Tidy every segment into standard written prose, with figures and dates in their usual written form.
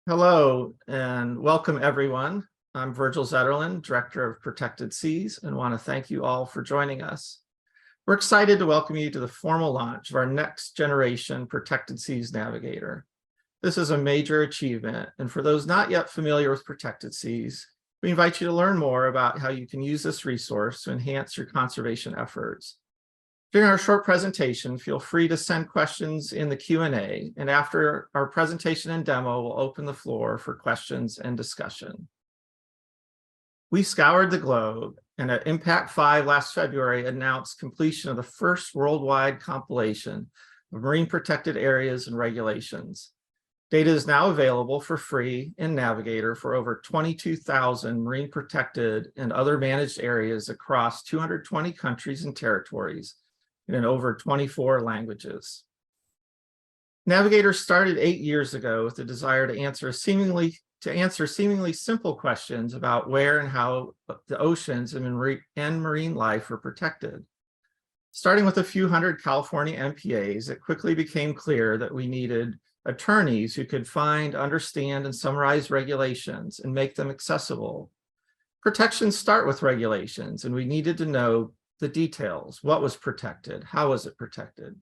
Hello and welcome everyone. I'm Virgil Zetterlund, Director of Protected Seas, and want to thank you all for joining us. We're excited to welcome you to the formal launch of our next generation Protected Seas Navigator. This is a major achievement, and for those not yet familiar with Protected Seas, we invite you to learn more about how you can use this resource to enhance your conservation efforts. During our short presentation, feel free to send questions in the Q&A, and after our presentation and demo, we'll open the floor for questions and discussion. We scoured the globe, and at Impact 5 last February announced completion of the first worldwide compilation of marine protected areas and regulations. Data is now available for free in Navigator for over 22,000 marine protected and other managed areas across 220 countries and territories, in over 24 languages. Navigator started 8 years ago with the desire to answer seemingly simple questions about where and how the oceans and marine life are protected. Starting with a few hundred California MPAs, it quickly became clear that we needed attorneys who could find, understand, and summarize regulations and make them accessible. Protections start with regulations, and we needed to know the details. What was protected? How was it protected?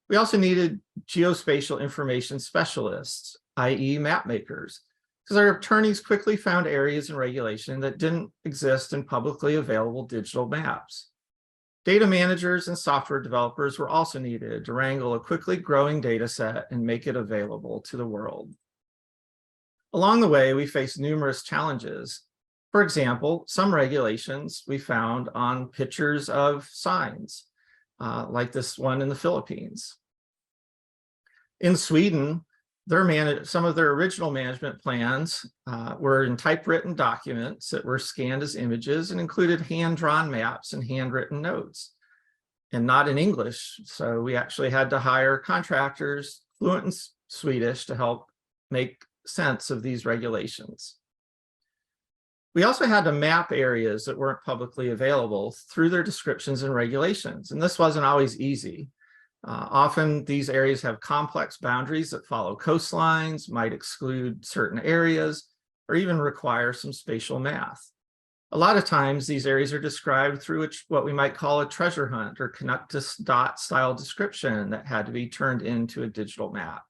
We also needed geospatial information specialists, i.e. map makers, because our attorneys quickly found areas in regulation that didn't exist in publicly available digital maps. Data managers and software developers were also needed to wrangle a quickly growing data set and make it available to the world. Along the way, we faced numerous challenges. For example, some regulations we found on pictures of signs, like this one in the Philippines. In Sweden, some of their original management plans were in typewritten documents that were scanned as images and included hand-drawn maps and handwritten notes, and not in English. So we actually had to hire contractors fluent in Swedish to help make sense of these regulations. We also had to map areas that weren't publicly available through their descriptions and regulations, and this wasn't always easy. Often these areas have complex boundaries that follow coastlines, might exclude certain areas, or even require some spatial math. A lot of times these areas are described through what we might call a treasure hunt or connect to dot style description that had to be turned into a digital map.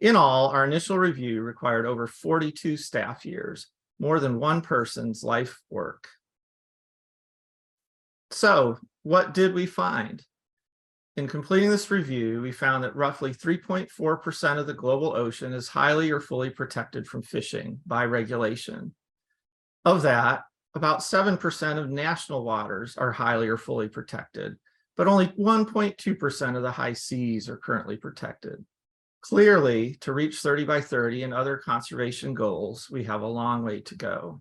In all, our initial review required over 42 staff years, more than one person's life work. So, what did we find? In completing this review, we found that roughly 3.4% of the global ocean is highly or fully protected from fishing by regulation. Of that, about 7% of national waters are highly or fully protected, but only 1.2% of the high seas are currently protected. Clearly, to reach 30 by 30 and other conservation goals, we have a long way to go.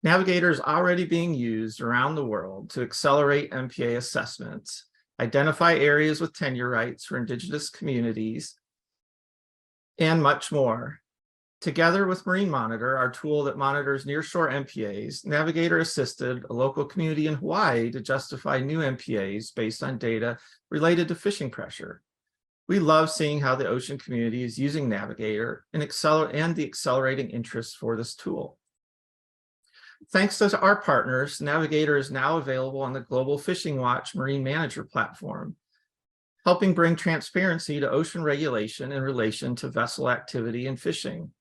Navigator is already being used around the world to accelerate MPA assessments, identify areas with tenure rights for Indigenous communities, and much more. Together with Marine Monitor, our tool that monitors nearshore MPAs, Navigator assisted a local community in Hawaii to justify new MPAs based on data related to fishing pressure. We love seeing how the ocean community is using Navigator and the accelerating interest for this tool. Thanks to our partners, Navigator is now available on the Global Fishing Watch Marine Manager platform, helping bring transparency to ocean regulation in relation to vessel activity and fishing.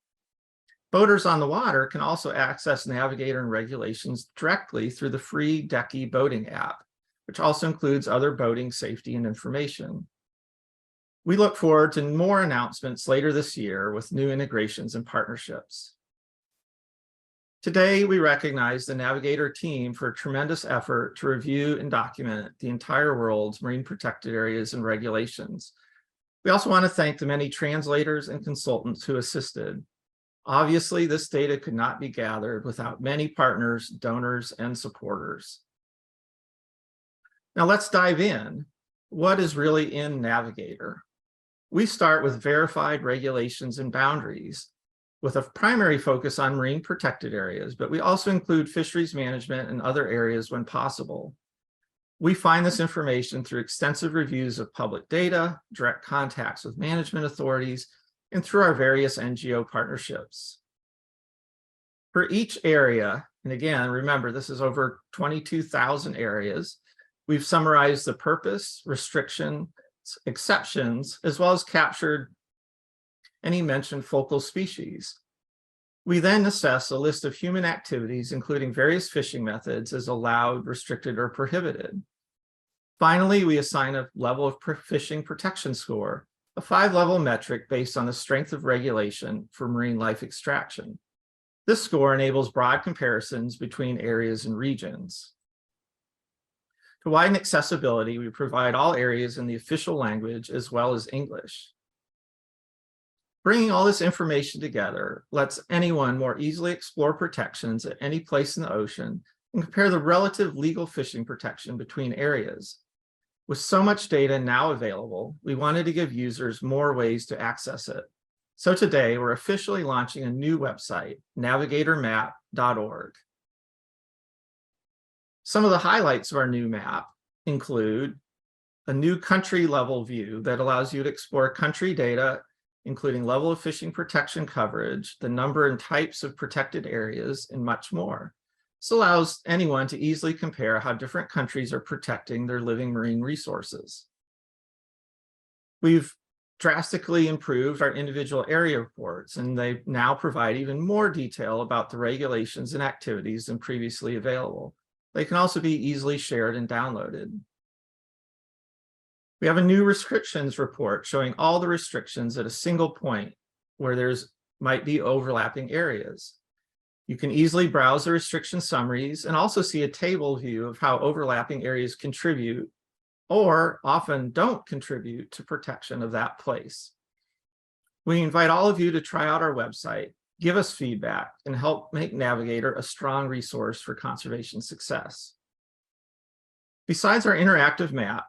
Boaters on the water can also access Navigator and regulations directly through the free Decky boating app, which also includes other boating safety and information. We look forward to more announcements later this year with new integrations and partnerships. Today, we recognize the Navigator team for a tremendous effort to review and document the entire world's marine protected areas and regulations. We also want to thank the many translators and consultants who assisted. Obviously, this data could not be gathered without many partners, donors, and supporters. Now let's dive in. What is really in Navigator? We start with verified regulations and boundaries, with a primary focus on marine protected areas, but we also include fisheries management and other areas when possible. We find this information through extensive reviews of public data, direct contacts with management authorities, and through our various NGO partnerships. For each area, and again, remember, this is over 22,000 areas, we've summarized the purpose, restrictions, exceptions, as well as captured any mentioned focal species. We then assess a list of human activities, including various fishing methods as allowed, restricted, or prohibited. Finally, we assign a level of fishing protection score, a 5-level metric based on the strength of regulation for marine life extraction. This score enables broad comparisons between areas and regions. To widen accessibility, we provide all areas in the official language as well as English. Bringing all this information together lets anyone more easily explore protections at any place in the ocean and compare the relative legal fishing protection between areas. With so much data now available, we wanted to give users more ways to access it. So today, we're officially launching a new website, navigatormap.org. Some of the highlights of our new map include a new country-level view that allows you to explore country data, including level of fishing protection coverage, the number and types of protected areas, and much more. This allows anyone to easily compare how different countries are protecting their living marine resources. We've drastically improved our individual area reports, and they now provide even more detail about the regulations and activities than previously available. They can also be easily shared and downloaded. We have a new restrictions report showing all the restrictions at a single point where might be overlapping areas. You can easily browse the restriction summaries and also see a table view of how overlapping areas contribute or often don't contribute to protection of that place. We invite all of you to try out our website, give us feedback, and help make Navigator a strong resource for conservation success. Besides our interactive map,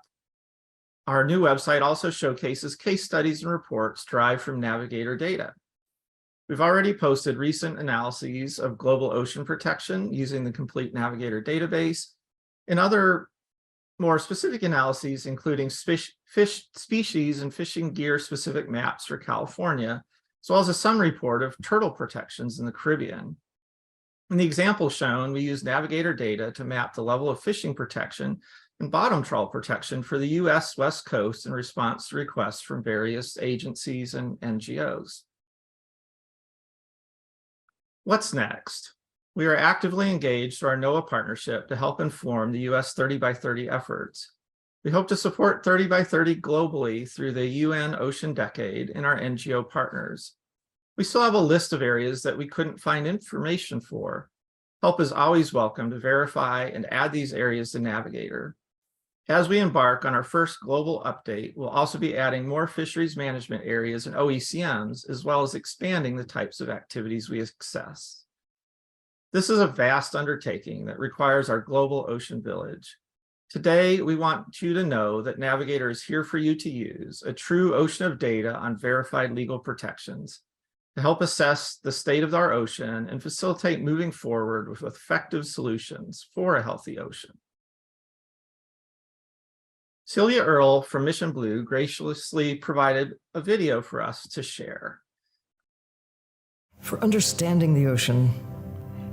our new website also showcases case studies and reports derived from Navigator data. We've already posted recent analyses of global ocean protection using the complete Navigator database and other more specific analyses, including fish species and fishing gear specific maps for California, as well as a summary report of turtle protections in the Caribbean. In the example shown, we use Navigator data to map the level of fishing protection and bottom trawl protection for the US West Coast in response to requests from various agencies and NGOs. What's next? We are actively engaged through our NOAA partnership to help inform the US 30x30 efforts. We hope to support 30x30 globally through the UN Ocean Decade and our NGO partners. We still have a list of areas that we couldn't find information for. Help is always welcome to verify and add these areas to Navigator. As we embark on our first global update, we'll also be adding more fisheries management areas and OECMs, as well as expanding the types of activities we access. This is a vast undertaking that requires our global ocean village. Today, we want you to know that Navigator is here for you to use, a true ocean of data on verified legal protections, to help assess the state of our ocean and facilitate moving forward with effective solutions for a healthy ocean. Celia Earle from Mission Blue graciously provided a video for us to share. For understanding the ocean,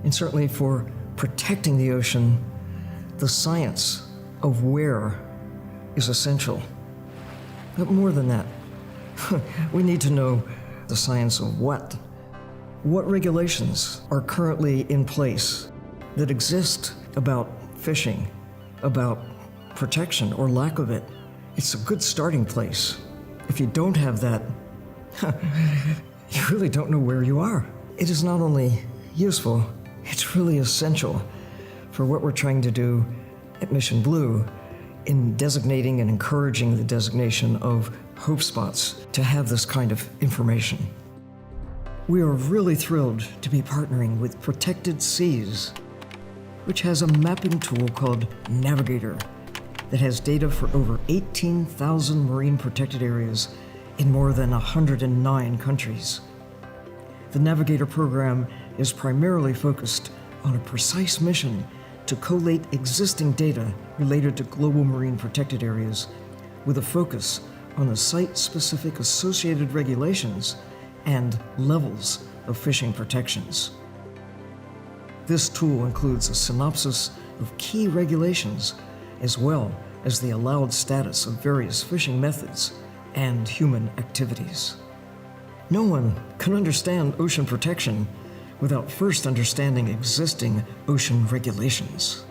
and certainly for protecting the ocean, the science of where is essential. But more than that, we need to know the science of what. What regulations are currently in place that exist about fishing, about protection or lack of it? It's a good starting place. If you don't have that, you really don't know where you are. It is not only useful, it's really essential for what we're trying to do at Mission Blue in designating and encouraging the designation of hope spots to have this kind of information. We are really thrilled to be partnering with ProtectedSeas, which has a mapping tool called Navigator that has data for over 18,000 marine protected areas in more than 109 countries. The Navigator program is primarily focused on a precise mission to collate existing data related to global marine protected areas with a focus on the site-specific associated regulations and levels of fishing protections. This tool includes a synopsis of key regulations as well as the allowed status of various fishing methods and human activities. No one can understand ocean protection without first understanding existing ocean regulations.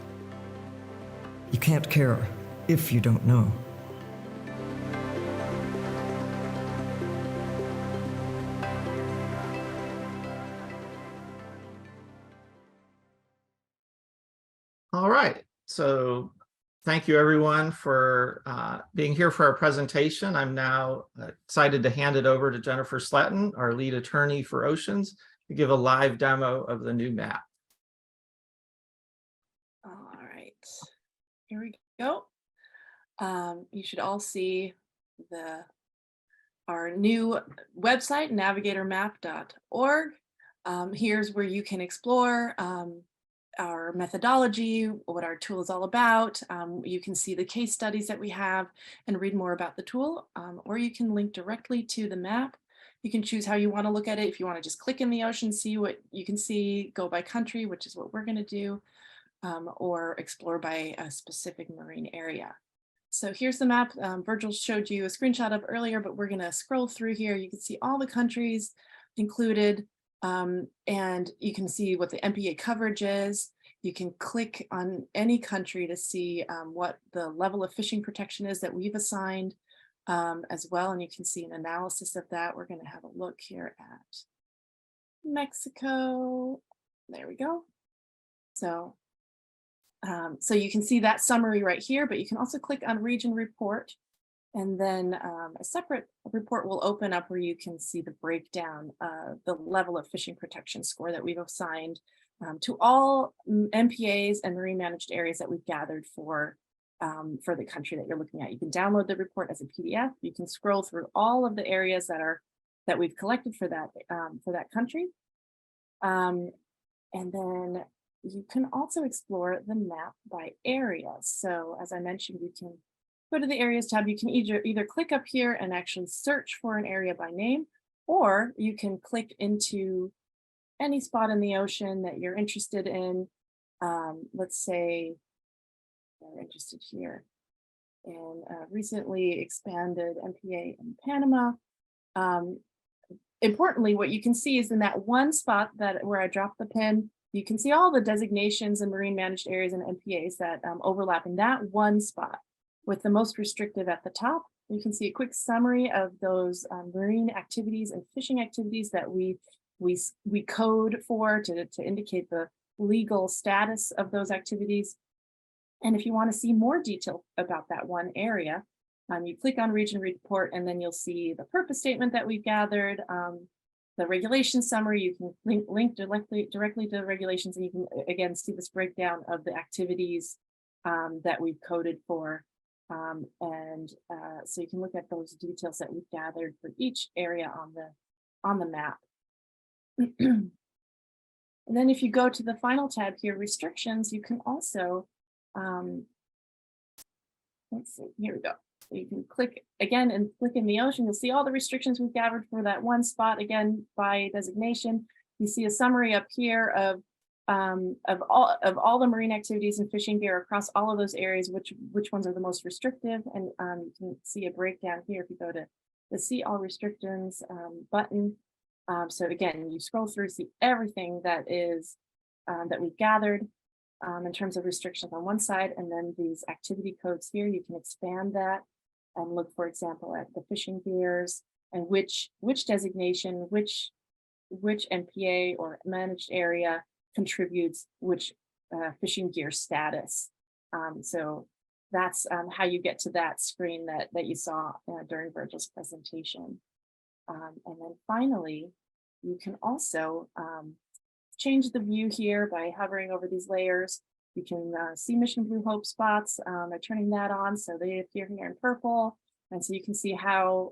You can't care if you don't know. All right, so thank you everyone for being here for our presentation. I'm now excited to hand it over to Jennifer Sletton, our lead attorney for oceans, to give a live demo of the new map. All right, here we go. You should all see our new website, navigatormap.org. Here's where you can explore our methodology, what our tool is all about. You can see the case studies that we have and read more about the tool, or you can link directly to the map. You can choose how you want to look at it. If you want to just click in the ocean, see what you can see, go by country, which is what we're going to do, or explore by a specific marine area. So here's the map. Virgil showed you a screenshot of earlier, but we're going to scroll through here. You can see all the countries included. And you can see what the MPA coverage is. You can click on any country to see what the level of fishing protection is that we've assigned as well. And you can see an analysis of that. We're going to have a look here at Mexico. There we go. So you can see that summary right here, but you can also click on region report. And then a separate report will open up where you can see the breakdown of the level of fishing protection score that we've assigned to all MPAs and marine managed areas that we've gathered for the country that you're looking at. You can download the report as a PDF. You can scroll through all of the areas that we've collected for that country. And then you can also explore the map by area. So as I mentioned, you can go to the areas tab. You can either click up here and actually search for an area by name, or you can click into any spot in the ocean that you're interested in. Let's say we're interested here in recently expanded MPA in Panama. Importantly, what you can see is in that one spot where I dropped the pin, you can see all the designations and marine managed areas and MPAs that overlap in that one spot, with the most restrictive at the top. You can see a quick summary of those marine activities and fishing activities that we code for to indicate the legal status of those activities. And if you want to see more detail about that one area, you click on region report, and then you'll see the purpose statement that we've gathered, the regulation summary. You can link directly to the regulations, and you can again see this breakdown of the activities that we've coded for. So you can look at those details that we've gathered for each area on the map. And then if you go to the final tab here, restrictions, you can also, let's see, here we go. So you can click again and click in the ocean. You'll see all the restrictions we've gathered for that one spot, again, by designation. You see a summary up here of all the marine activities and fishing gear across all of those areas, which ones are the most restrictive. And you can see a breakdown here if you go to the see all restrictions button. So again, you scroll through, see everything that we've gathered in terms of restrictions on one side, and then these activity codes here, you can expand that and look, for example, at the fishing gears and which designation, which MPA or managed area contributes which fishing gear status. So that's how you get to that screen that you saw during Virgil's presentation. And then finally, you can also change the view here by hovering over these layers. You can see Mission Blue Hope spots by turning that on, so they appear here in purple. And so you can see how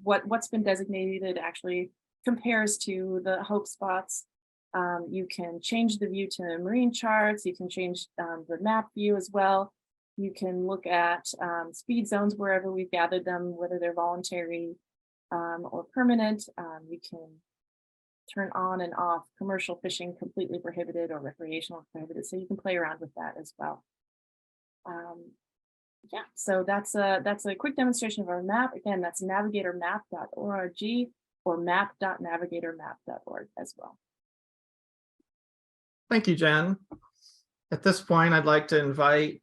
what's been designated actually compares to the Hope spots. You can change the view to marine charts. You can change the map view as well. You can look at speed zones wherever we've gathered them, whether they're voluntary or permanent. You can turn on and off commercial fishing completely prohibited or recreational prohibited. So you can play around with that as well. Yeah, so that's a quick demonstration of our map. Again, that's navigatormap.org or map.navigatormap.org as well. Thank you, Jen. At this point, I'd like to invite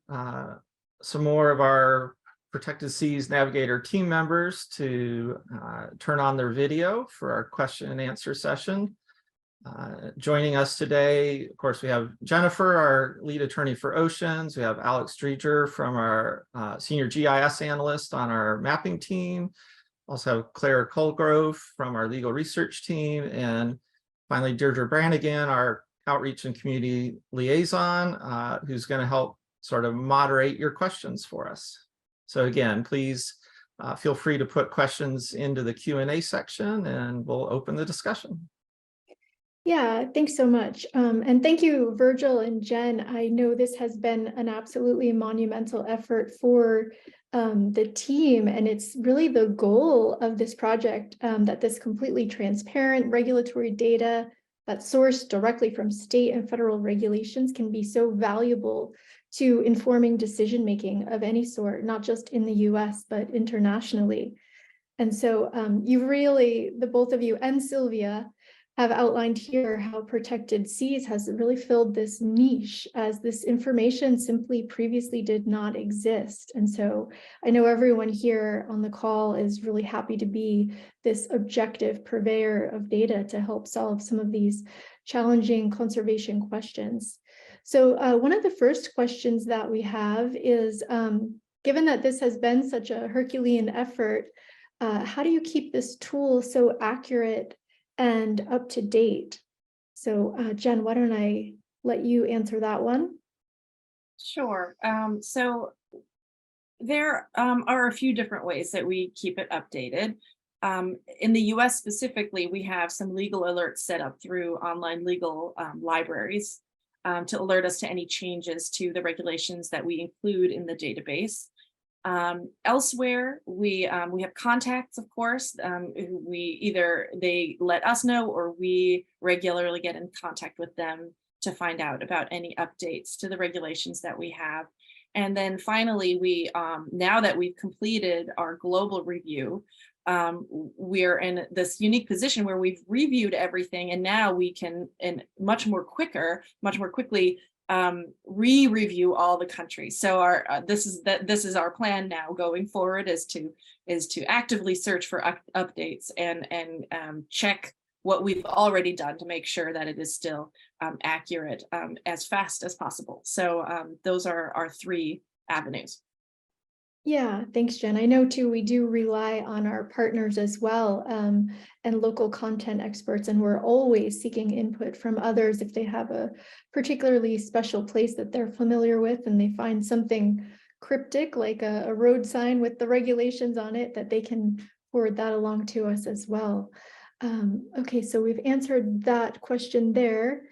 some more of our Protected Seas Navigator team members to turn on their video for our question and answer session. Joining us today, of course, we have Jennifer, our lead attorney for oceans. We have Alex Dreger from our senior GIS analyst on our mapping team. Also have Claire Colgrove from our legal research team. And finally, Deirdre Brannigan, our outreach and community liaison, who's going to help sort of moderate your questions for us. So again, please feel free to put questions into the Q&A section and we'll open the discussion. Yeah, thanks so much. And thank you, Virgil and Jen. I know this has been an absolutely monumental effort for the team, and it's really the goal of this project that this completely transparent regulatory data that's sourced directly from state and federal regulations can be so valuable to informing decision-making of any sort, not just in the US, but internationally. And so you really, the both of you and Sylvia, have outlined here how Protected Seas has really filled this niche, as this information simply previously did not exist. And so I know everyone here on the call is really happy to be this objective purveyor of data to help solve some of these challenging conservation questions. So one of the first questions that we have is, given that this has been such a Herculean effort, how do you keep this tool so accurate and up to date? So Jen, why don't I let you answer that one? Sure. So there are a few different ways that we keep it updated. In the US specifically, we have some legal alerts set up through online legal libraries to alert us to any changes to the regulations that we include in the database. Elsewhere, we have contacts, of course, who they let us know, or we regularly get in contact with them to find out about any updates to the regulations that we have. And then finally, we now that we've completed our global review, we're in this unique position where we've reviewed everything, and now we can, much more quickly, re-review all the countries. So this is our plan now going forward, is to actively search for updates and check what we've already done to make sure that it is still accurate as fast as possible. So those are our three avenues. Yeah, thanks, Jen. I know too, we do rely on our partners as well, and local content experts, and we're always seeking input from others if they have a particularly special place that they're familiar with and they find something cryptic like a road sign with the regulations on it, that they can forward that along to us as well. Okay, so we've answered that question there.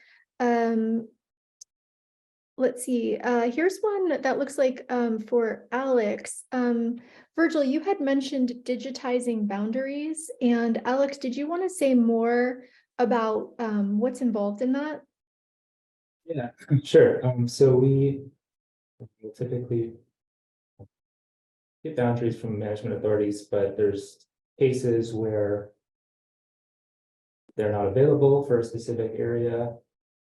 Let's see, here's one that looks like for Alex. Virgil, you had mentioned digitizing boundaries, and Alex, did you want to say more about what's involved in that? Yeah, sure. So we will typically get boundaries from management authorities, but there's cases where they're not available for a specific area.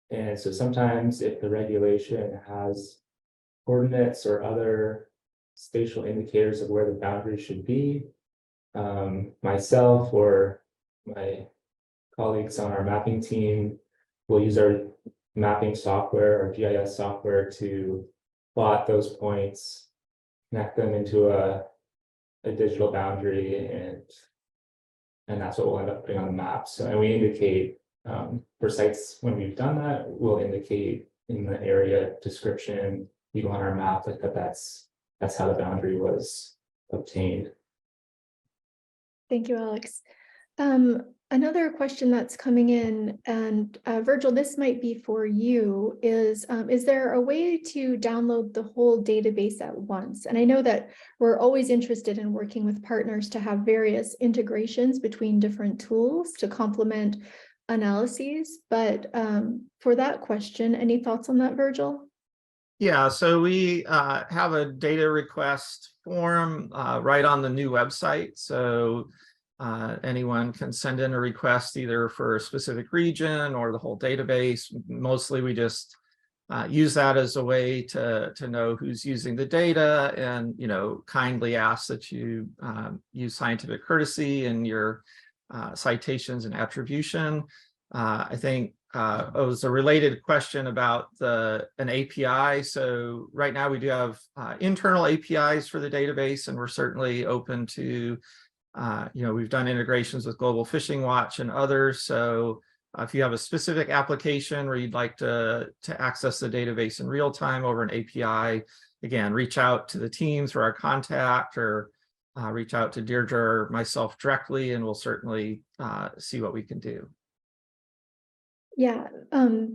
And so sometimes if the regulation has coordinates or other spatial indicators of where the boundary should be, myself or my colleagues on our mapping team will use our mapping software or GIS software to plot those points, connect them into a digital boundary, and that's what we'll end up putting on the map. So, and we indicate for sites when we've done that, we'll indicate in the area description, even on our map, like that's how the boundary was obtained. Thank you, Alex. Another question that's coming in, and Virgil, this might be for you, is there a way to download the whole database at once? And I know that we're always interested in working with partners to have various integrations between different tools to complement analyses, but for that question, any thoughts on that, Virgil? Yeah, so we have a data request form right on the new website. So anyone can send in a request either for a specific region or the whole database. Mostly we just use that as a way to know who's using the data, and kindly ask that you use scientific courtesy in your citations and attribution. I think it was a related question about an API. So right now we do have internal APIs for the database, and we're certainly open to we've done integrations with Global Fishing Watch and others. So if you have a specific application where you'd like to access the database in real time over an API, again, reach out to the team through our contact, or reach out to Deirdre or myself directly, and we'll certainly see what we can do. Yeah,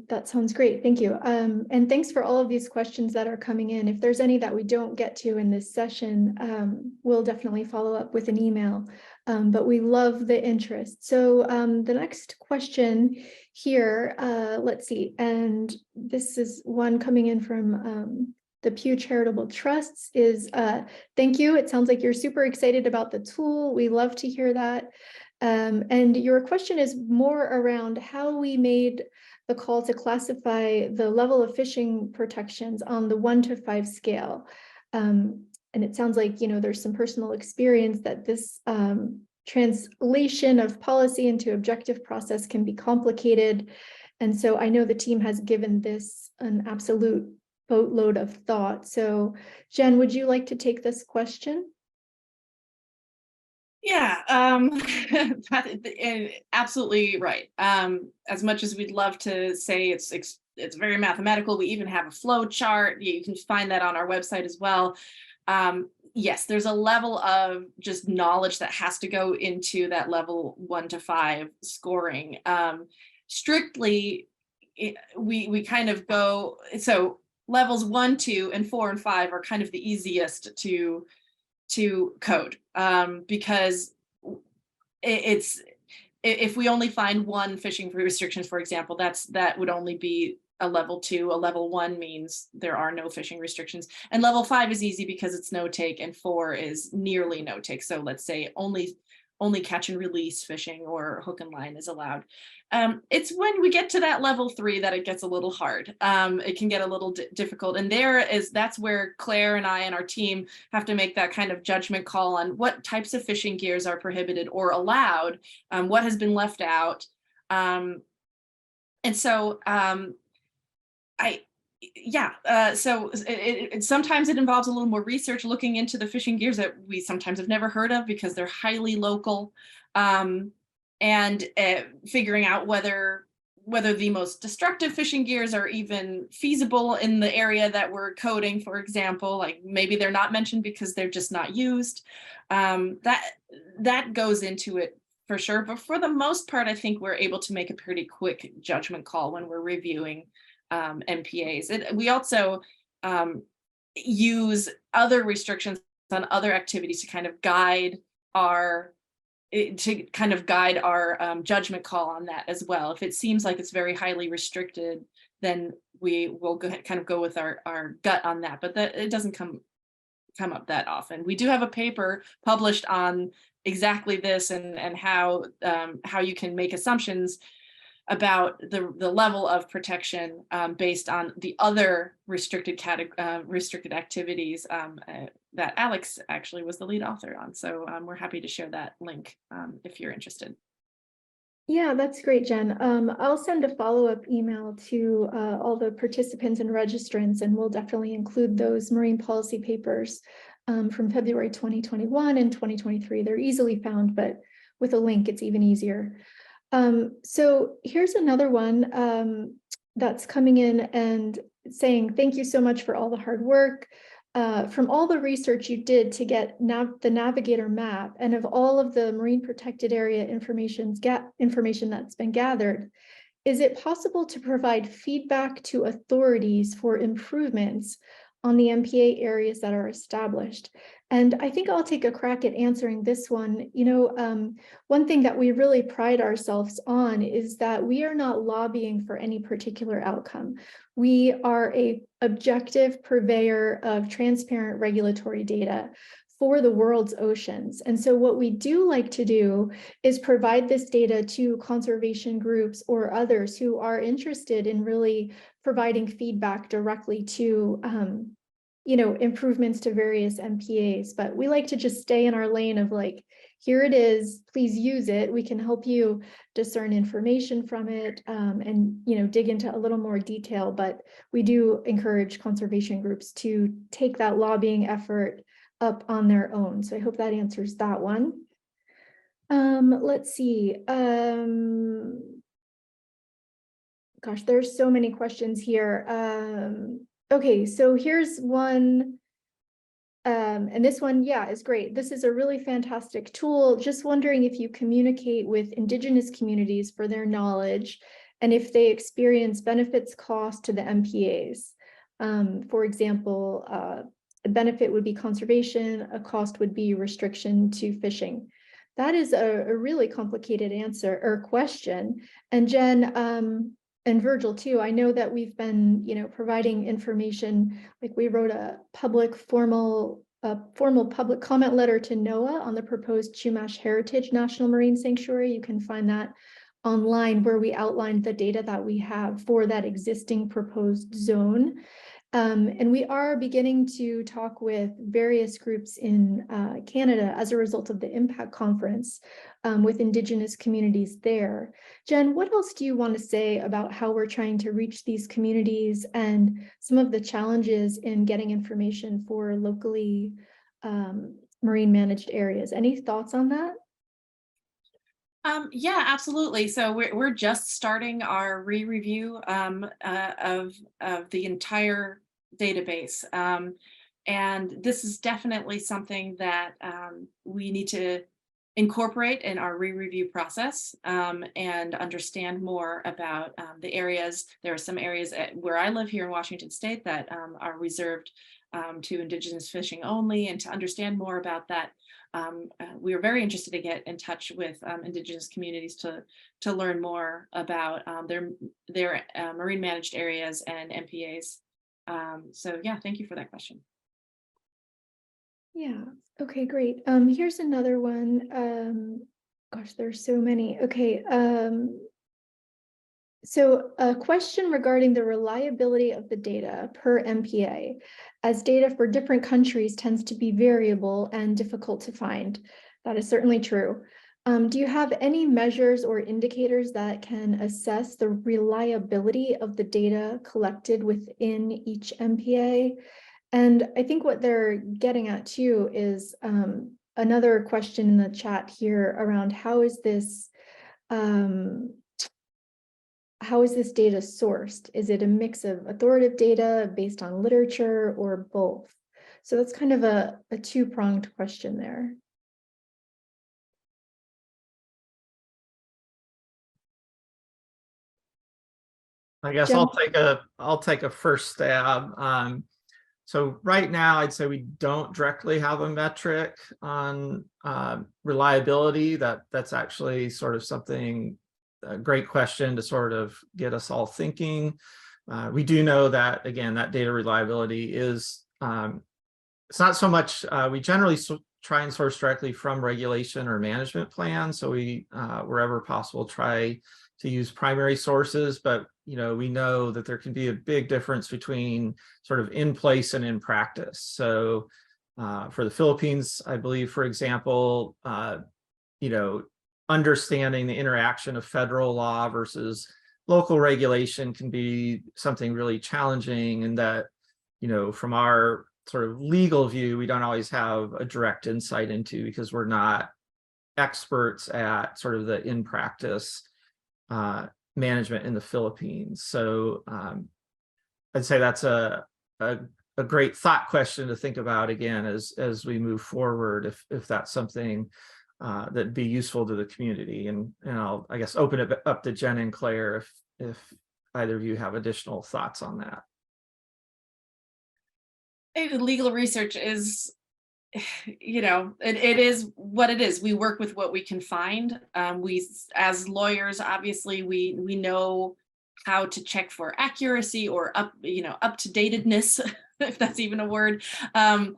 that sounds great. Thank you. And thanks for all of these questions that are coming in. If there's any that we don't get to in this session, we'll definitely follow up with an email, but we love the interest. So the next question here, let's see, and this is one coming in from the Pew Charitable Trusts, is thank you. It sounds like you're super excited about the tool. We love to hear that. And your question is more around how we made the call to classify the level of fishing protections on the 1 to 5 scale. And it sounds like, there's some personal experience that this translation of policy into objective process can be complicated. And so I know the team has given this an absolute boatload of thought. So Jen, would you like to take this question? Yeah, absolutely right. As much as we'd love to say it's very mathematical, we even have a flow chart. You can find that on our website as well. Yes, there's a level of just knowledge that has to go into that level 1 to 5 scoring. Strictly, we kind of go, so levels 1, 2, and 4, and 5 are kind of the easiest to code, because it's, if we only find one fishing restrictions, for example, that would only be a level 2. A level 1 means there are no fishing restrictions, and level 5 is easy because it's no take, and 4 is nearly no take. So let's say only catch and release fishing or hook and line is allowed. It's when we get to that level 3 that it gets a little hard. It can get a little difficult, and that's where Claire and I and our team have to make that kind of judgment call on what types of fishing gears are prohibited or allowed, what has been left out, and so so sometimes it involves a little more research, looking into the fishing gears that we sometimes have never heard of because they're highly local, and figuring out whether the most destructive fishing gears are even feasible in the area that we're coding. For example, like maybe they're not mentioned because they're just not used. That goes into it for sure. But for the most part, I think we're able to make a pretty quick judgment call when we're reviewing MPAs. We also use other restrictions on other activities to kind of guide our judgment call on that as well. If it seems like it's very highly restricted, then we will go with our gut on that. But it doesn't come up that often. We do have a paper published on exactly this, and how you can make assumptions about the level of protection based on the other restricted activities that Alex actually was the lead author on. So we're happy to share that link if you're interested. Yeah, that's great, Jen. I'll send a follow-up email to all the participants and registrants, and we'll definitely include those marine policy papers from February 2021 and 2023. They're easily found, but with a link, it's even easier. So here's another one that's coming in and saying, thank you so much for all the hard work. from all the research you did to get the Navigator map and of all of the marine protected area information that's been gathered, is it possible to provide feedback to authorities for improvements on the MPA areas that are established? And I think I'll take a crack at answering this one. One thing that we really pride ourselves on is that we are not lobbying for any particular outcome. We are an objective purveyor of transparent regulatory data for the world's oceans. And so what we do like to do is provide this data to conservation groups or others who are interested in really providing feedback directly to improvements to various MPAs. But we like to just stay in our lane of like, here it is, please use it. We can help you discern information from it and dig into a little more detail. But we do encourage conservation groups to take that lobbying effort up on their own. So I hope that answers that one. Let's see. Gosh, there's so many questions here. Okay, so here's one. And this one, yeah, is great. This is a really fantastic tool. Just wondering if you communicate with Indigenous communities for their knowledge and if they experience benefits cost to the MPAs. For example, a benefit would be conservation, a cost would be restriction to fishing. That is a really complicated answer or question. And Jen, and Virgil too, I know that we've been, providing information, like we wrote a formal public comment letter to NOAA on the proposed Chumash Heritage National Marine Sanctuary. You can find that online, where we outlined the data that we have for that existing proposed zone. And we are beginning to talk with various groups in Canada as a result of the Impact Conference with Indigenous communities there. Jen, what else do you want to say about how we're trying to reach these communities and some of the challenges in getting information for locally marine managed areas? Any thoughts on that? Yeah, absolutely. So we're just starting our re-review of the entire database. And this is definitely something that we need to incorporate in our re-review process and understand more about the areas. There are some areas where I live here in Washington State that are reserved to Indigenous fishing only, and to understand more about that. We are very interested to get in touch with Indigenous communities to learn more about their marine managed areas and MPAs. So yeah, thank you for that question. Yeah, okay, great. Here's another one. Gosh, there's so many. Okay, so a question regarding the reliability of the data per MPA, as data for different countries tends to be variable and difficult to find. That is certainly true. Do you have any measures or indicators that can assess the reliability of the data collected within each MPA? And I think what they're getting at too is another question in the chat here around how is this data sourced? Is it a mix of authoritative data based on literature or both? So that's kind of a two-pronged question there. I guess Jen? I'll take a first stab. So right now, I'd say we don't directly have a metric on reliability. That's actually sort of something, a great question to sort of get us all thinking. We do know that, again, that data reliability is, it's not so much, we generally try and source directly from regulation or management plans. So we, wherever possible, try to use primary sources, but we know that there can be a big difference between sort of in place and in practice. So for the Philippines, I believe, for example, understanding the interaction of federal law versus local regulation can be something really challenging, and that, from our sort of legal view, we don't always have a direct insight into, because we're not experts at sort of the in practice management in the Philippines. So I'd say that's a a great thought question to think about again as we move forward, if that's something that'd be useful to the community. And I'll, I guess, open it up to Jen and Claire if either of you have additional thoughts on that. Legal research is, you know, it is what it is. We work with what we can find. We, as lawyers, obviously, we know how to check for accuracy or up to datedness, if that's even a word, and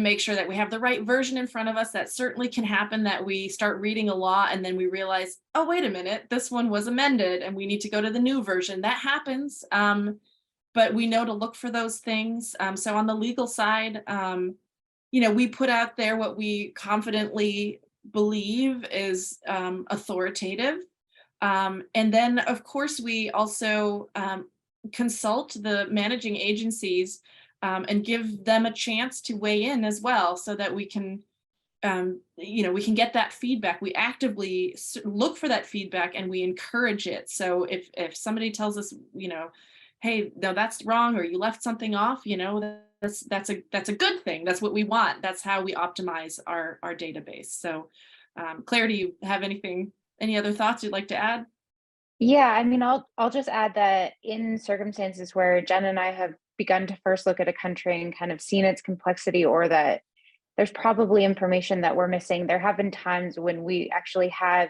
make sure that we have the right version in front of us. That certainly can happen, that we start reading a law and then we realize, oh, wait a minute, this one was amended and we need to go to the new version. That happens. But we know to look for those things. So on the legal side, we put out there what we confidently believe is authoritative. And then, of course, we also consult the managing agencies and give them a chance to weigh in as well, so that we can, we can get that feedback. We actively look for that feedback and we encourage it. So if somebody tells us, hey, no, that's wrong, or you left something off, that's a good thing. That's what we want. That's how we optimize our database. So Claire, do you have any other thoughts you'd like to add? Yeah, I mean, I'll just add that in circumstances where Jen and I have begun to first look at a country and kind of seen its complexity, or that there's probably information that we're missing, there have been times when we actually have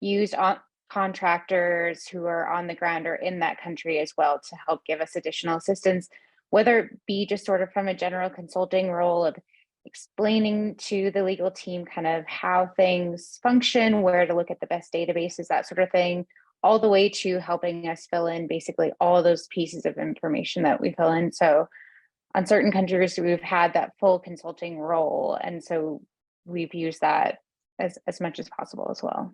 used contractors who are on the ground or in that country as well to help give us additional assistance, whether it be just sort of from a general consulting role of explaining to the legal team kind of how things function, where to look at the best databases, that sort of thing, all the way to helping us fill in basically all those pieces of information that we fill in. So on certain countries, we've had that full consulting role. And so we've used that as much as possible as well.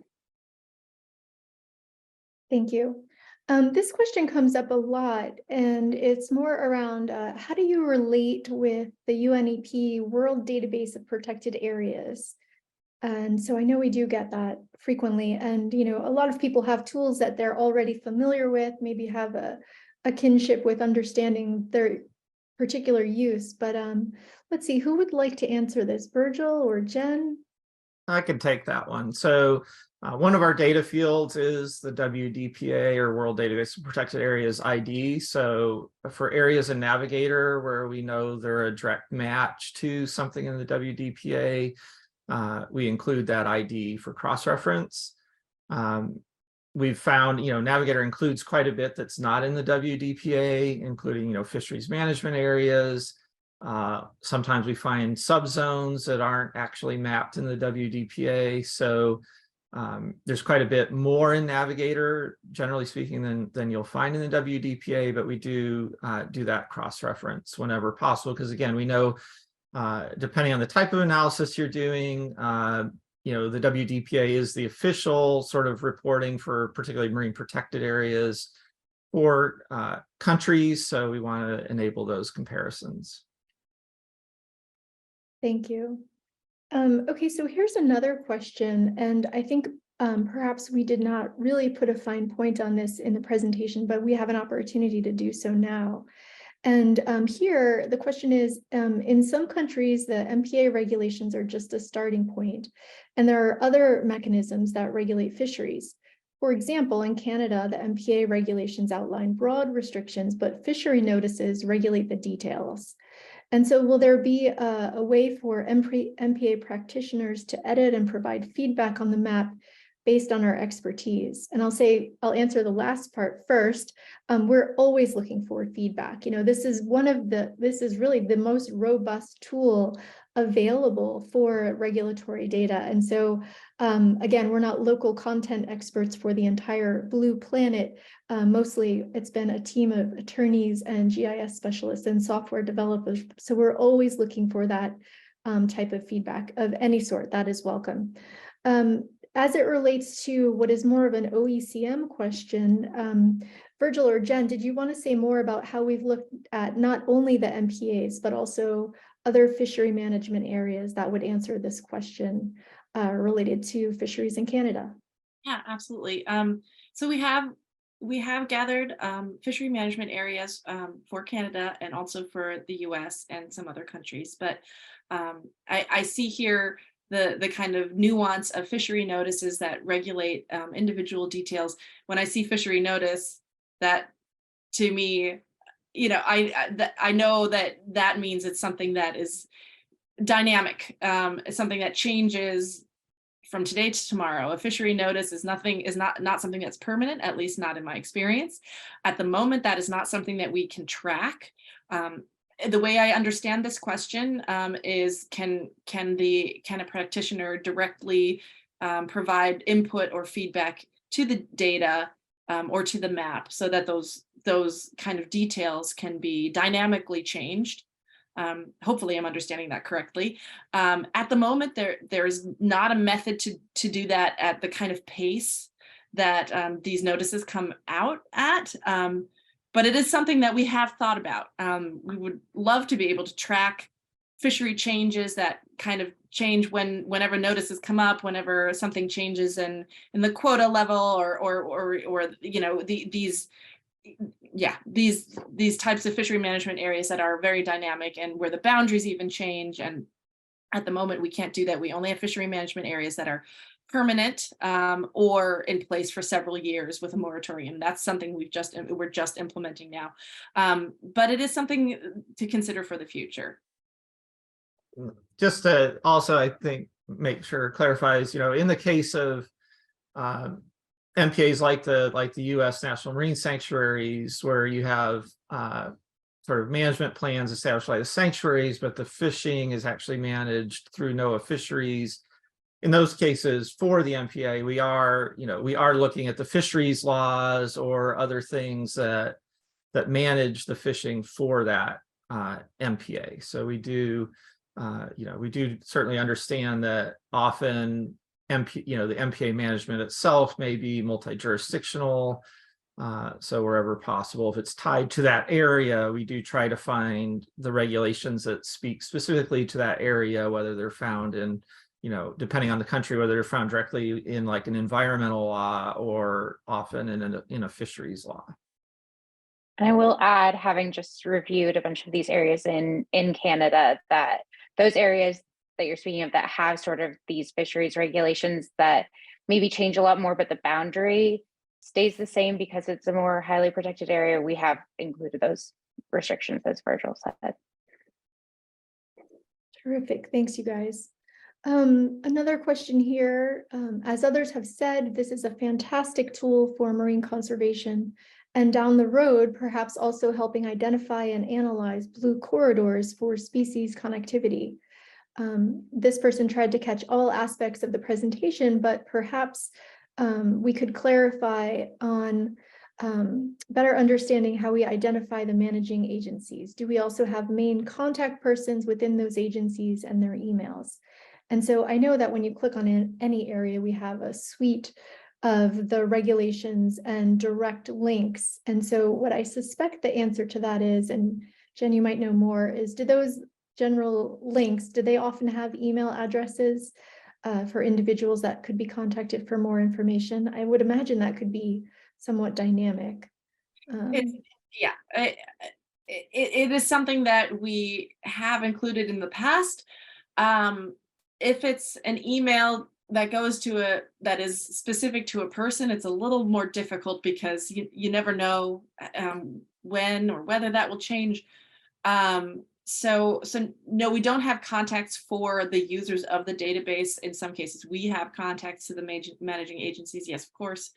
Thank you. This question comes up a lot, and it's more around how do you relate with the UNEP World Database of Protected Areas? And so I know we do get that frequently, and a lot of people have tools that they're already familiar with, maybe have a kinship with understanding their particular use. But let's see, who would like to answer this, Virgil or Jen? I can take that one. So one of our data fields is the WDPA, or World Database of Protected Areas ID. So for areas in Navigator where we know they're a direct match to something in the WDPA, we include that ID for cross-reference. We've found, Navigator includes quite a bit that's not in the WDPA, including, fisheries management areas. Sometimes we find subzones that aren't actually mapped in the WDPA. So there's quite a bit more in Navigator, generally speaking, than you'll find in the WDPA, but we do that cross-reference whenever possible, because again, we know depending on the type of analysis you're doing, the WDPA is the official sort of reporting for particularly marine protected areas for countries. So we want to enable those comparisons. Thank you. Okay, so here's another question, and I think perhaps we did not really put a fine point on this in the presentation, but we have an opportunity to do so now. And here, the question is, in some countries, the MPA regulations are just a starting point, and there are other mechanisms that regulate fisheries. For example, in Canada, the MPA regulations outline broad restrictions, but fishery notices regulate the details. And so will there be a way for MPA practitioners to edit and provide feedback on the map based on our expertise? And I'll answer the last part first. We're always looking for feedback. This is really the most robust tool available for regulatory data. And so again, we're not local content experts for the entire blue planet. Mostly it's been a team of attorneys and GIS specialists and software developers. So we're always looking for that type of feedback of any sort. That is welcome. As it relates to what is more of an OECM question, Virgil or Jen, did you want to say more about how we've looked at not only the MPAs, but also other fishery management areas that would answer this question related to fisheries in Canada? Yeah, absolutely. So we have we have gathered fishery management areas for Canada and also for the US and some other countries. But I see here the kind of nuance of fishery notices that regulate individual details. When I see fishery notice, that to me, I know that means it's something that is dynamic. It's something that changes from today to tomorrow. A fishery notice is not something that's permanent, at least not in my experience. At the moment, that is not something that we can track. The way I understand this question is can a practitioner directly provide input or feedback to the data or to the map so that those kind of details can be dynamically changed? Hopefully I'm understanding that correctly. At the moment, there is not a method to do that at the kind of pace that these notices come out at. But it is something that we have thought about. We would love to be able to track fishery changes that kind of change whenever notices come up, whenever something changes in the quota level or these types of fishery management areas that are very dynamic and where the boundaries even change. And at the moment, we can't do that. We only have fishery management areas that are permanent or in place for several years with a moratorium. That's something we're just implementing now. But it is something to consider for the future. Just to also, I think, make sure clarifies, in the case of MPAs like the U.S. National Marine Sanctuaries, where you have sort of management plans established by the sanctuaries, but the fishing is actually managed through NOAA Fisheries. In those cases, for the MPA, we are looking at the fisheries laws or other things that manage the fishing for that MPA. So we do certainly understand that often the MPA management itself may be multi-jurisdictional. So wherever possible, if it's tied to that area, we do try to find the regulations that speak specifically to that area, whether they're found in, depending on the country, whether they're found directly in like an environmental law or often in a fisheries law. And I will add, having just reviewed a bunch of these areas in Canada, that those areas that you're speaking of that have sort of these fisheries regulations that maybe change a lot more, but the boundary stays the same because it's a more highly protected area. We have included those restrictions, as Virgil said. Terrific. Thanks, you guys. Another question here. As others have said, this is a fantastic tool for marine conservation, and down the road, perhaps also helping identify and analyze blue corridors for species connectivity. This person tried to catch all aspects of the presentation, but perhaps we could clarify on better understanding how we identify the managing agencies. Do we also have main contact persons within those agencies and their emails? And so I know that when you click on any area, we have a suite of the regulations and direct links. And so what I suspect the answer to that is, and Jen, you might know more, is do those general links, do they often have email addresses for individuals that could be contacted for more information? I would imagine that could be somewhat dynamic. It is something that we have included in the past. If it's an email that goes to that is specific to a person, it's a little more difficult because you never know when or whether that will change. So no, we don't have contacts for the users of the database. In some cases, we have contacts to the managing agencies. Yes, of course.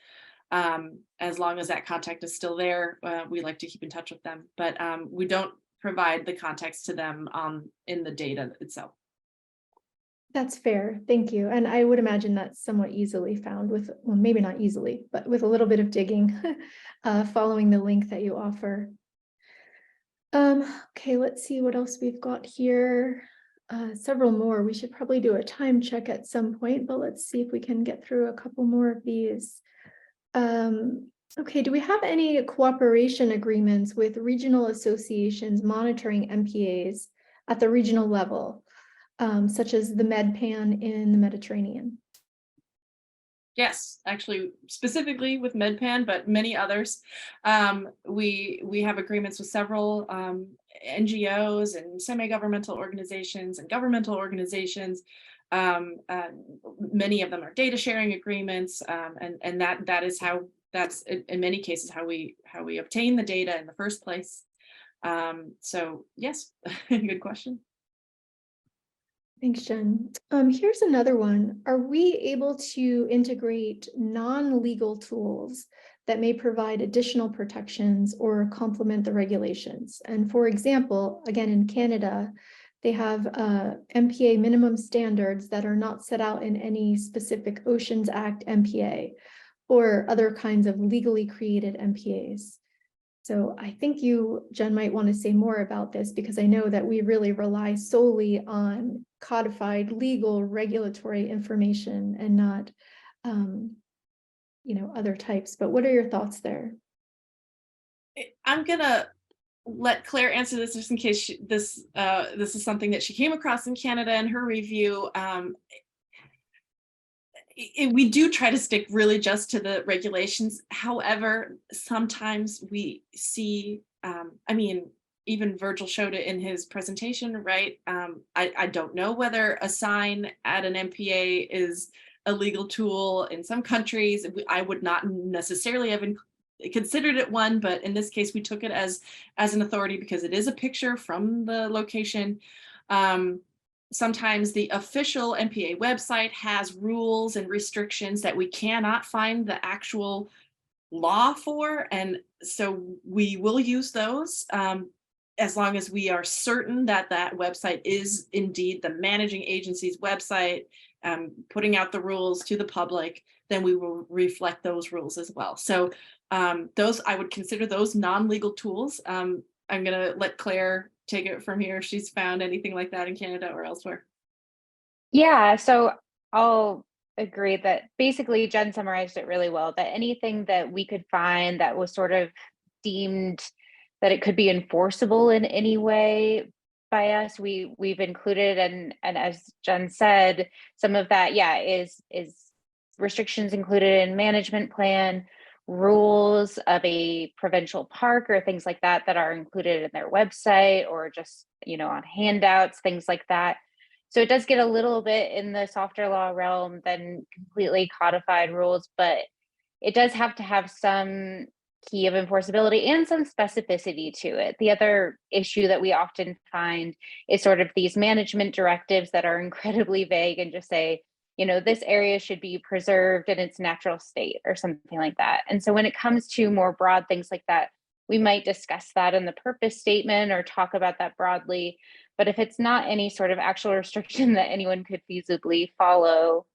As long as that contact is still there, we like to keep in touch with them. But we don't provide the contacts to them in the data itself. That's fair. Thank you. And I would imagine that's somewhat easily found with, well, maybe not easily, but with a little bit of digging, following the link that you offer. Okay, let's see what else we've got here. Several more. We should probably do a time check at some point, but let's see if we can get through a couple more of these. Okay, do we have any cooperation agreements with regional associations monitoring MPAs at the regional level, such as the MedPan in the Mediterranean? Yes, actually, specifically with MedPan, but many others. We have agreements with several NGOs and semi-governmental organizations and governmental organizations. Many of them are data sharing agreements, and that is how, that's in many cases how we obtain the data in the first place. So yes, good question. Thanks, Jen. Here's another one. Are we able to integrate non-legal tools that may provide additional protections or complement the regulations? And for example, again, in Canada, they have MPA minimum standards that are not set out in any specific Oceans Act MPA or other kinds of legally created MPAs. So I think you, Jen, might want to say more about this, because I know that we really rely solely on codified legal regulatory information and not, other types. But what are your thoughts there? I'm gonna let Claire answer this just in case this is something that she came across in Canada in her review. We do try to stick really just to the regulations. However, sometimes we see, I mean, even Virgil showed it in his presentation, right? I don't know whether a sign at an MPA is a legal tool in some countries. I would not necessarily have considered it one, but in this case, we took it as an authority because it is a picture from the location. Sometimes the official MPA website has rules and restrictions that we cannot find the actual law for. And so we will use those as long as we are certain that that website is indeed the managing agency's website, putting out the rules to the public, then we will reflect those rules as well. So those, I would consider those non-legal tools. I'm gonna let Claire take it from here if she's found anything like that in Canada or elsewhere. Yeah, so I'll agree that basically Jen summarized it really well, that anything that we could find that was sort of deemed that it could be enforceable in any way by us, we've included, and as Jen said, some of that, yeah, is restrictions included in management plan, rules of a provincial park or things like that that are included in their website or just, on handouts, things like that. So it does get a little bit in the softer law realm than completely codified rules, but it does have to have some key of enforceability and some specificity to it. The other issue that we often find is sort of these management directives that are incredibly vague and just say, this area should be preserved in its natural state or something like that. And so when it comes to more broad things like that, we might discuss that in the purpose statement or talk about that broadly. But if it's not any sort of actual restriction that anyone could feasibly follow,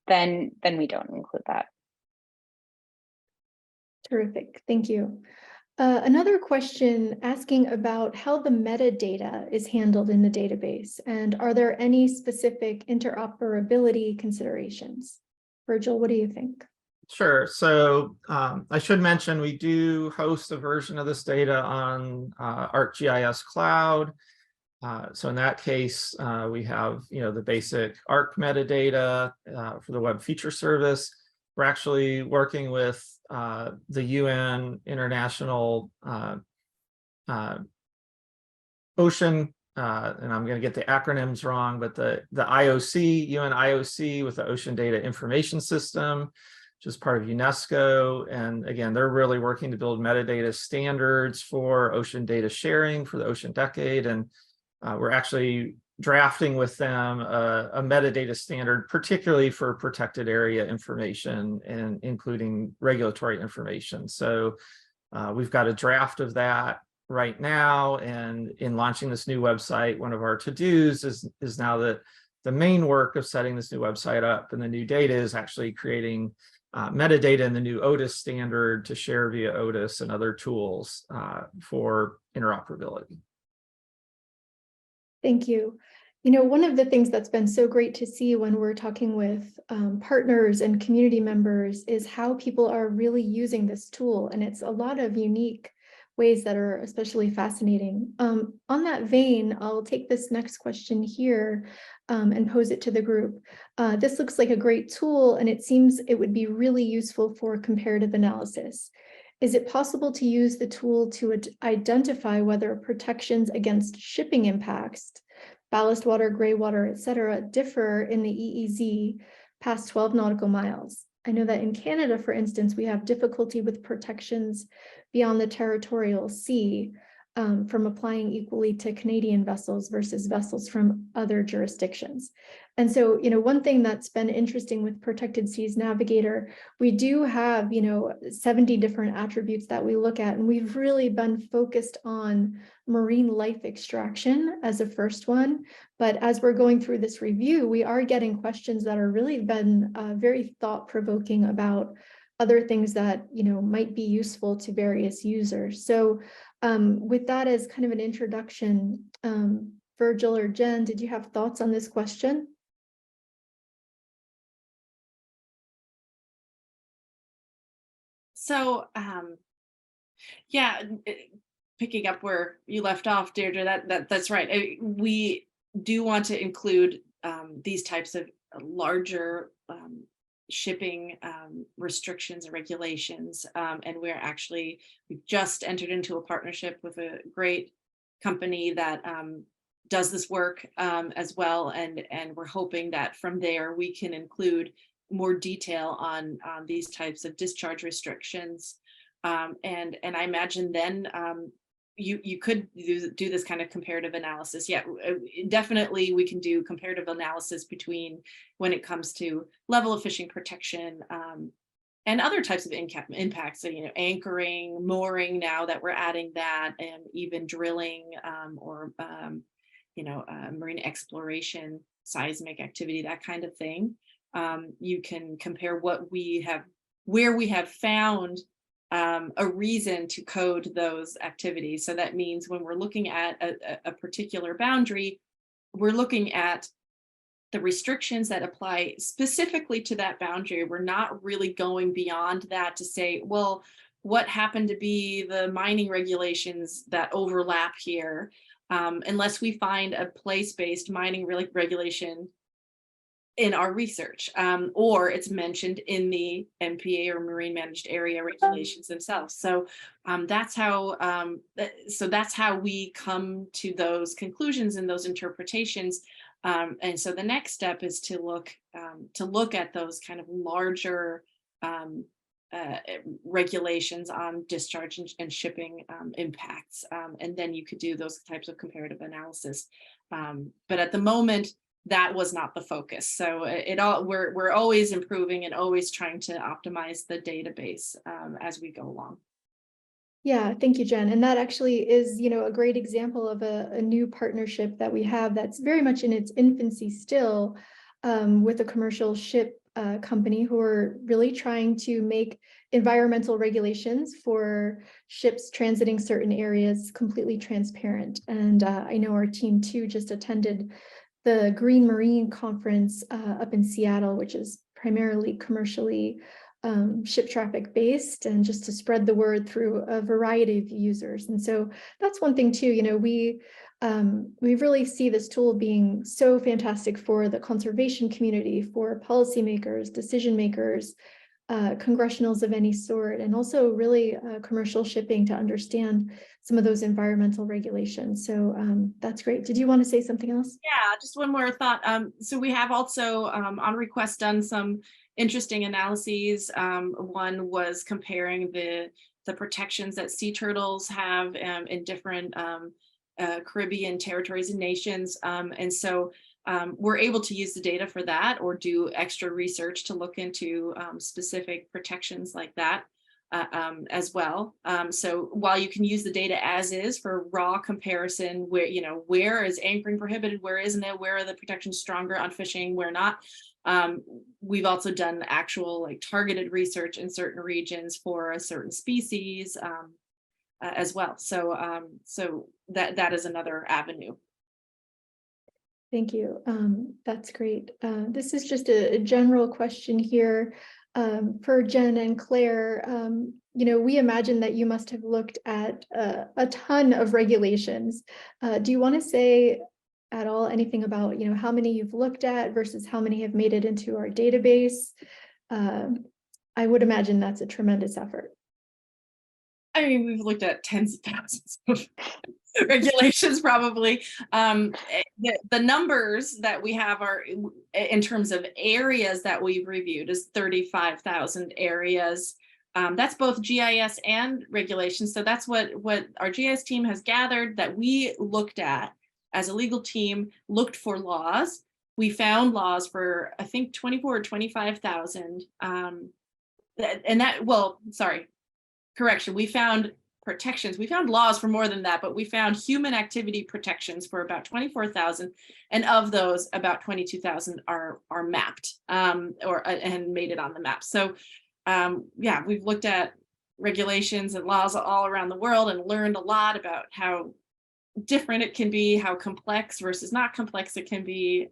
then we don't include that. Terrific, thank you. Another question asking about how the metadata is handled in the database, and are there any specific interoperability considerations? Virgil, what do you think? Sure. So I should mention we do host a version of this data on ArcGIS Cloud. So in that case, we have the basic ARC metadata for the web feature service. We're actually working with the UN International Ocean, and I'm going to get the acronyms wrong, but the IOC, UN IOC, with the Ocean Data Information System, which is part of UNESCO. And again, they're really working to build metadata standards for ocean data sharing for the ocean decade. And we're actually drafting with them a metadata standard, particularly for protected area information and including regulatory information. So we've got a draft of that right now. And in launching this new website, one of our to-dos is now that the main work of setting this new website up and the new data is actually creating metadata in the new Otis standard to share via Otis and other tools for interoperability. Thank you. One of the things that's been so great to see when we're talking with partners and community members is how people are really using this tool. And it's a lot of unique ways that are especially fascinating. On that vein, I'll take this next question here and pose it to the group. This looks like a great tool, and it seems it would be really useful for comparative analysis. Is it possible to use the tool to identify whether protections against shipping impacts, ballast water, gray water, et cetera, differ in the EEZ past 12 nautical miles? I know that in Canada, for instance, we have difficulty with protections beyond the territorial sea from applying equally to Canadian vessels versus vessels from other jurisdictions. And so, one thing that's been interesting with Protected Seas Navigator, we do have, 70 different attributes that we look at, and we've really been focused on marine life extraction as a first one. But as we're going through this review, we are getting questions that are really been very thought-provoking about other things that, might be useful to various users. So with that as kind of an introduction, Virgil or Jen, did you have thoughts on this question? So, yeah, picking up where you left off, Deirdre, that's right. We do want to include these types of larger shipping restrictions and regulations, and we've just entered into a partnership with a great company that does this work as well, and we're hoping that from there we can include more detail on these types of discharge restrictions, and I imagine then you could do this kind of comparative analysis. Yeah, definitely we can do comparative analysis between when it comes to level of fishing protection and other types of impacts. So, anchoring, mooring, now that we're adding that, and even drilling or marine exploration, seismic activity, that kind of thing. You can compare where we have found a reason to code those activities. So that means when we're looking at a particular boundary, we're looking at the restrictions that apply specifically to that boundary. We're not really going beyond that to say, well, what happened to be the mining regulations that overlap here, unless we find a place-based mining regulation in our research, or it's mentioned in the MPA or marine managed area regulations themselves. So that's how we come to those conclusions and those interpretations. And so the next step is to look at those kind of larger regulations on discharge and shipping impacts, and then you could do those types of comparative analysis. But at the moment, that was not the focus. So we're always improving and always trying to optimize the database as we go along. Yeah, thank you, Jen. And that actually is, a great example of a new partnership that we have that's very much in its infancy still, with a commercial ship company who are really trying to make environmental regulations for ships transiting certain areas completely transparent. And I know our team too just attended the Green Marine Conference up in Seattle, which is primarily commercially ship traffic based, and just to spread the word through a variety of users. And so that's one thing too, we really see this tool being so fantastic for the conservation community, for policymakers, decision makers, congressionals of any sort, and also really commercial shipping to understand some of those environmental regulations. So that's great. Did you want to say something else? Yeah, just one more thought. So we have also on request done some interesting analyses. One was comparing the protections that sea turtles have in different Caribbean territories and nations. And so we're able to use the data for that, or do extra research to look into specific protections like that as well. So while you can use the data as is for raw comparison, where is anchoring prohibited, where isn't it, where are the protections stronger on fishing, where not, we've also done actual targeted research in certain regions for a certain species as well. So that is another avenue. Thank you. That's great. This is just a general question here for Jen and Claire. we imagine that you must have looked at a ton of regulations. Do you want to say at all anything about, how many you've looked at versus how many have made it into our database? I would imagine that's a tremendous effort. I mean, we've looked at tens of thousands of regulations probably. The numbers that we have are in terms of areas that we've reviewed is 35,000 areas. That's both GIS and regulations. So that's what our GIS team has gathered that we looked at as a legal team, looked for laws. We found laws for, I think, 24 or 25,000. Correction, we found protections. We found laws for more than that, but we found human activity protections for about 24,000. And of those, about 22,000 are mapped and made it on the map. So yeah, we've looked at regulations and laws all around the world and learned a lot about how different it can be, how complex versus not complex it can be.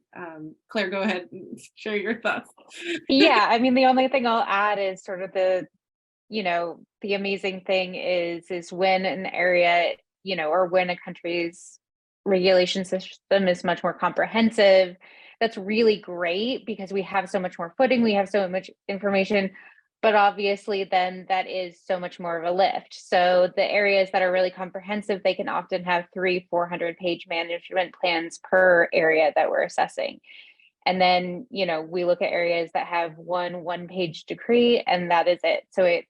Claire, go ahead and share your thoughts. Yeah, I mean, the only thing I'll add is sort of the amazing thing is when an area, or when a country's regulation system is much more comprehensive, that's really great because we have so much more footing, we have so much information, but obviously then that is so much more of a lift. So the areas that are really comprehensive, they can often have 300-400 page management plans per area that we're assessing. And then, we look at areas that have one page decree and that is it. So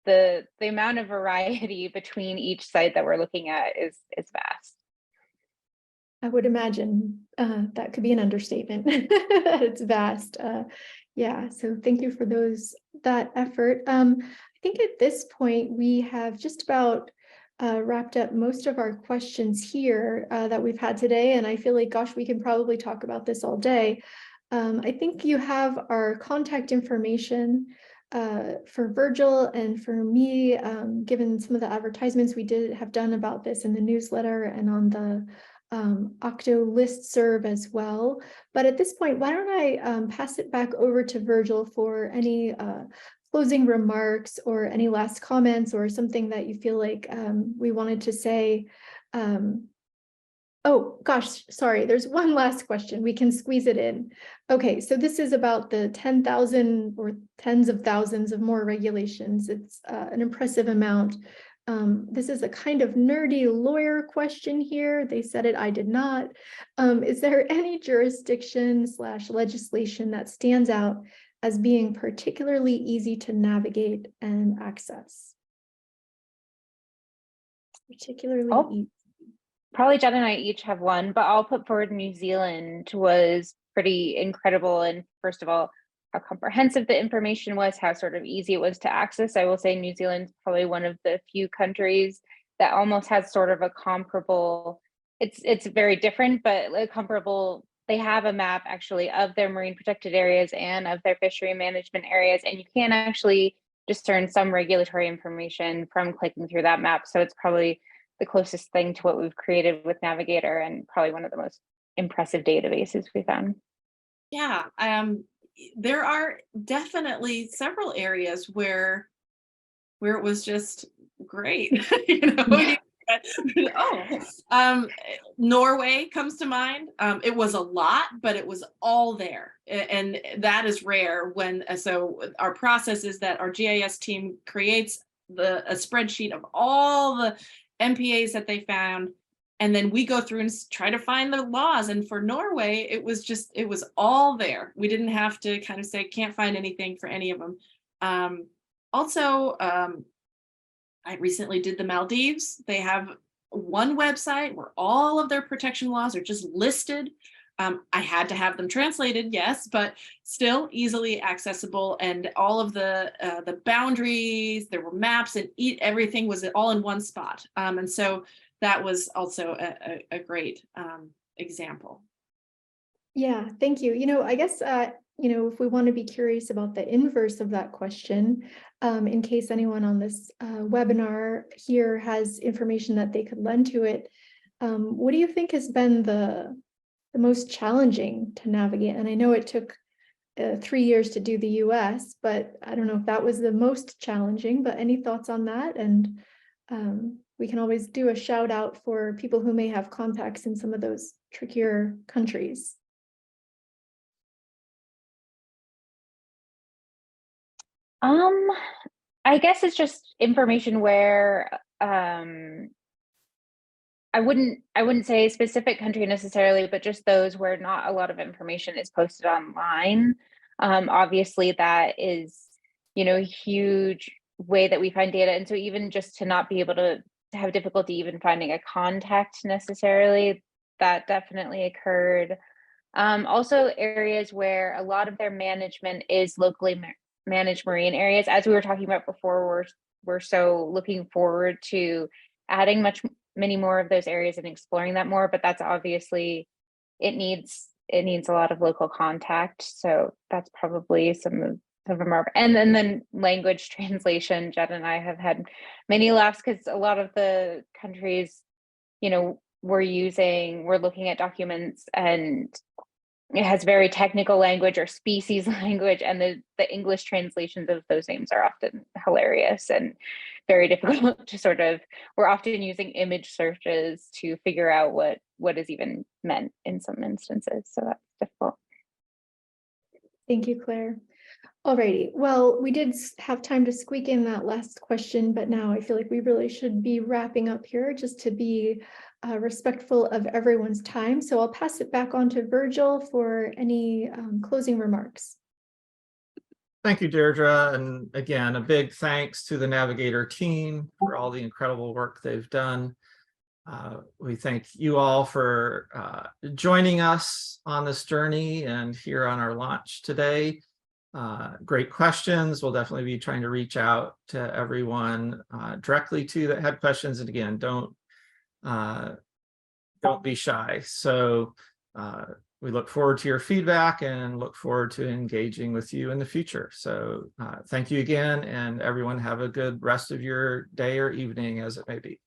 the amount of variety between each site that we're looking at is vast. I would imagine that could be an understatement. It's vast. Yeah, so thank you for that effort. I think at this point we have just about wrapped up most of our questions here that we've had today, and I feel like, gosh, we can probably talk about this all day. I think you have our contact information for Virgil and for me, given some of the advertisements we have done about this in the newsletter and on the Octo listserv as well. But at this point, why don't I pass it back over to Virgil for any closing remarks or any last comments or something that you feel like we wanted to say. Oh gosh, sorry, there's one last question. We can squeeze it in. Okay, so this is about the 10,000 or tens of thousands of more regulations. It's an impressive amount. This is a kind of nerdy lawyer question here. They said it, I did not. Is there any jurisdiction/legislation that stands out as being particularly easy to navigate and access? Particularly easy. Probably Jen and I each have one, but I'll put forward New Zealand was pretty incredible. And first of all, how comprehensive the information was, how sort of easy it was to access. I will say New Zealand's probably one of the few countries that almost has sort of a comparable, it's very different, but a comparable, they have a map actually of their marine protected areas and of their fishery management areas. And you can actually discern some regulatory information from clicking through that map. So it's probably the closest thing to what we've created with Navigator and probably one of the most impressive databases we found. Yeah, there are definitely several areas where it was just great. Norway comes to mind. It was a lot, but it was all there, and that is rare. So our process is that our GIS team creates a spreadsheet of all the MPAs that they found, and then we go through and try to find the laws. And for Norway, it was all there. We didn't have to kind of say can't find anything for any of them. I recently did the Maldives. They have one website where all of their protection laws are just listed. I had to have them translated, yes, but still easily accessible, and all of the boundaries, there were maps, and everything was all in one spot. And so that was also a great example. Yeah, thank you. I guess, if we want to be curious about the inverse of that question, in case anyone on this webinar here has information that they could lend to it, what do you think has been the most challenging to navigate? And I know it took 3 years to do the US, but I don't know if that was the most challenging, but any thoughts on that? And we can always do a shout out for people who may have contacts in some of those trickier countries. I guess it's just information where I wouldn't say a specific country necessarily, but just those where not a lot of information is posted online. Obviously that is, a huge way that we find data. And so even just to not be able to have difficulty even finding a contact necessarily, that definitely occurred. Also areas where a lot of their management is locally managed marine areas. As we were talking about before, we're so looking forward to adding many more of those areas and exploring that more, but that's obviously, it needs a lot of local contact. So that's probably some of them are, and then language translation. Jen and I have had many laughs because a lot of the countries, we're looking at documents and it has very technical language or species language, and the English translations of those names are often hilarious and very difficult to we're often using image searches to figure out what is even meant in some instances. So that's difficult. Thank you, Claire. Alrighty, well, we did have time to squeak in that last question, but now I feel like we really should be wrapping up here just to be respectful of everyone's time. So I'll pass it back on to Virgil for any closing remarks. Thank you, Deirdre. And again, a big thanks to the Navigator team for all the incredible work they've done. We thank you all for joining us on this journey and here on our launch today. Great questions. We'll definitely be trying to reach out to everyone directly that had questions. And again, don't be shy. So we look forward to your feedback and look forward to engaging with you in the future. So thank you again, and everyone have a good rest of your day or evening as it may be.